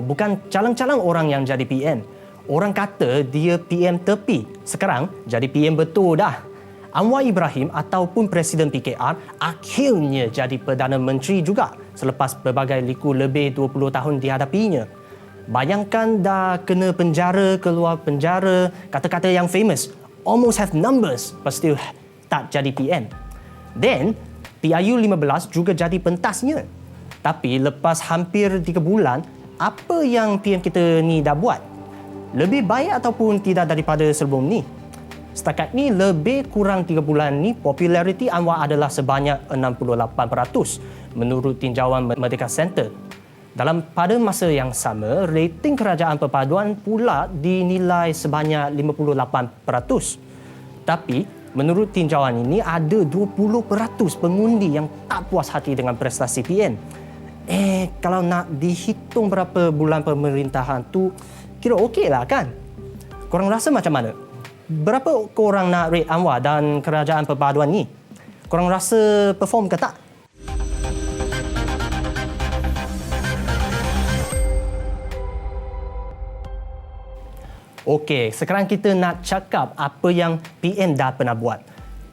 Bukan calang-calang orang yang jadi PM. Orang kata dia PM tepi. Sekarang jadi PM betul dah. Anwar Ibrahim ataupun Presiden PKR akhirnya jadi Perdana Menteri juga selepas berbagai liku lebih 20 tahun dihadapinya. Bayangkan dah kena penjara, keluar penjara, kata-kata yang famous, almost have numbers, lepas tu tak jadi PM. Then, PIU 15 juga jadi pentasnya. Tapi lepas hampir 3 bulan, apa yang PM kita ni dah buat? Lebih baik ataupun tidak daripada sebelum ni? Setakat ni lebih kurang 3 bulan ni populariti Anwar adalah sebanyak 68% menurut tinjauan Merdeka Center. Pada masa yang sama, rating kerajaan perpaduan pula dinilai sebanyak 58%. Tapi menurut tinjauan ini ada 20% pengundi yang tak puas hati dengan prestasi PM. Kalau nak dihitung berapa bulan pemerintahan tu, kira okey lah kan? Korang rasa macam mana? Berapa korang nak rate Anwar dan kerajaan perpaduan ni? Korang rasa perform ke tak? Okey, sekarang kita nak cakap apa yang PM dah pernah buat.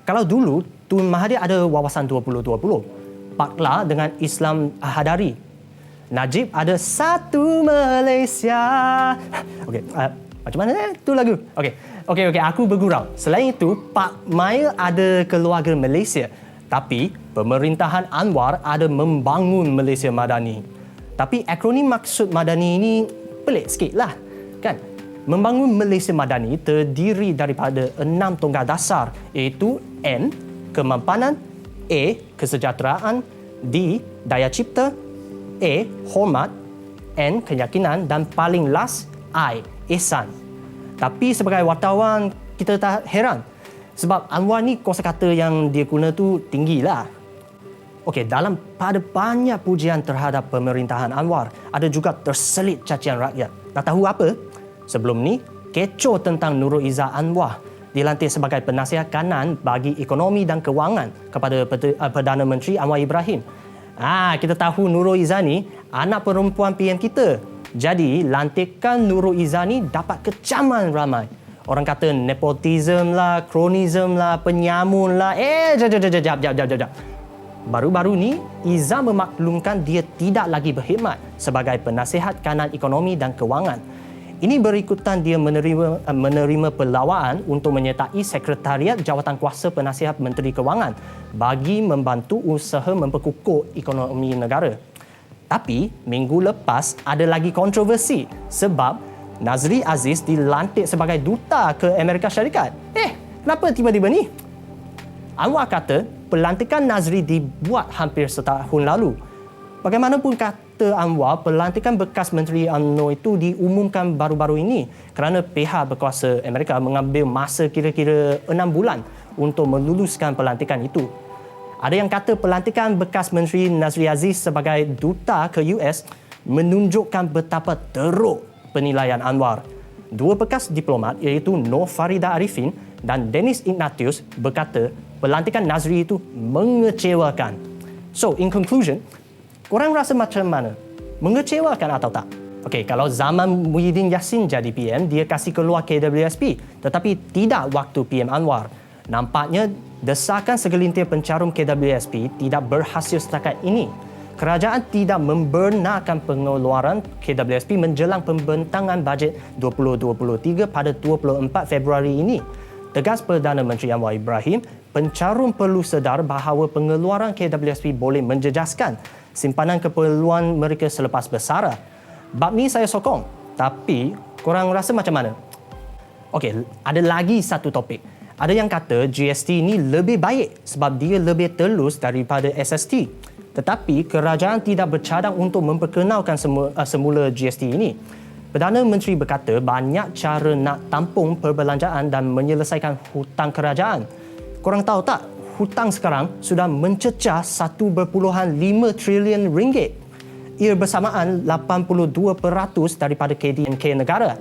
Kalau dulu, Tun Mahathir ada wawasan 2020. Pakla dengan Islam Hadari. Najib ada Satu Malaysia. Okey, macam mana tu lagu? Okey, aku bergurau. Selain itu, Pak Maya ada keluarga Malaysia. Tapi, pemerintahan Anwar ada membangun Malaysia Madani. Tapi, akronim maksud Madani ini pelik sikit lah. Kan? Membangun Malaysia Madani terdiri daripada 6 tonggak dasar iaitu M. Kemampanan, A. Kesejahteraan, D. Daya cipta, A. Hormat, N. Keyakinan dan paling last I. Ihsan. Tapi sebagai wartawan, kita tak heran sebab Anwar ni kosakata yang dia guna tu tinggilah. Okey, pada banyak pujian terhadap pemerintahan Anwar, ada juga terselit cacian rakyat. Nak tahu apa? Sebelum ni, kecoh tentang Nurul Izzah Anwar dilantik sebagai penasihat kanan bagi ekonomi dan kewangan kepada Perdana Menteri Anwar Ibrahim. Kita tahu Nurul Izzah ni anak perempuan PM kita. Jadi, lantikan Nurul Izzah ni dapat kecaman ramai. Orang kata nepotism lah, kronism lah, penyamun lah. Jap. Baru-baru ni, Izzah memaklumkan dia tidak lagi berkhidmat sebagai penasihat kanan ekonomi dan kewangan. Ini berikutan dia menerima pelawaan untuk menyertai Sekretariat Jawatan Kuasa Penasihat Menteri Kewangan bagi membantu usaha memperkukuh ekonomi negara. Tapi, minggu lepas ada lagi kontroversi sebab Nazri Aziz dilantik sebagai duta ke Amerika Syarikat. Kenapa tiba-tiba ni? Anwar kata pelantikan Nazri dibuat hampir setahun lalu. Bagaimanapun kata Anwar, pelantikan bekas Menteri UMNO itu diumumkan baru-baru ini kerana pihak berkuasa Amerika mengambil masa kira-kira 6 bulan untuk meluluskan pelantikan itu. Ada yang kata pelantikan bekas Menteri Nazri Aziz sebagai duta ke US menunjukkan betapa teruk penilaian Anwar. Dua bekas diplomat iaitu Nur Farida Arifin dan Dennis Ignatius berkata pelantikan Nazri itu mengecewakan. So, in conclusion, korang rasa macam mana? Mengecewakan atau tak? Okey, kalau zaman Muhyiddin Yassin jadi PM, dia kasih keluar KWSP. Tetapi tidak waktu PM Anwar. Nampaknya desakan segelintir pencarum KWSP tidak berhasil setakat ini. Kerajaan tidak membenarkan pengeluaran KWSP menjelang pembentangan bajet 2023 pada 24 Februari ini. Tegas Perdana Menteri Anwar Ibrahim, pencarum perlu sedar bahawa pengeluaran KWSP boleh menjejaskan simpanan keperluan mereka selepas bersara. Bab ni saya sokong. Tapi, korang rasa macam mana? Okey, ada lagi satu topik. Ada yang kata GST ini lebih baik sebab dia lebih telus daripada SST. Tetapi kerajaan tidak bercadang untuk memperkenalkan semula GST ini. Perdana Menteri berkata banyak cara nak tampung perbelanjaan dan menyelesaikan hutang kerajaan. Korang tahu tak, hutang sekarang sudah mencecah 1.5 trilion ringgit. Ia bersamaan 82% daripada KDNK negara.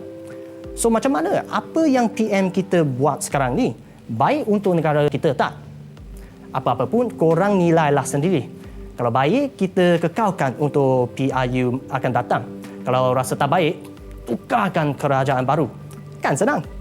So macam mana? Apa yang PM kita buat sekarang ni? Baik untuk negara kita tak? Apa-apa pun korang nilailah sendiri. Kalau baik, kita kekalkan untuk PIU akan datang. Kalau rasa tak baik, tukarkan kerajaan baru. Kan senang.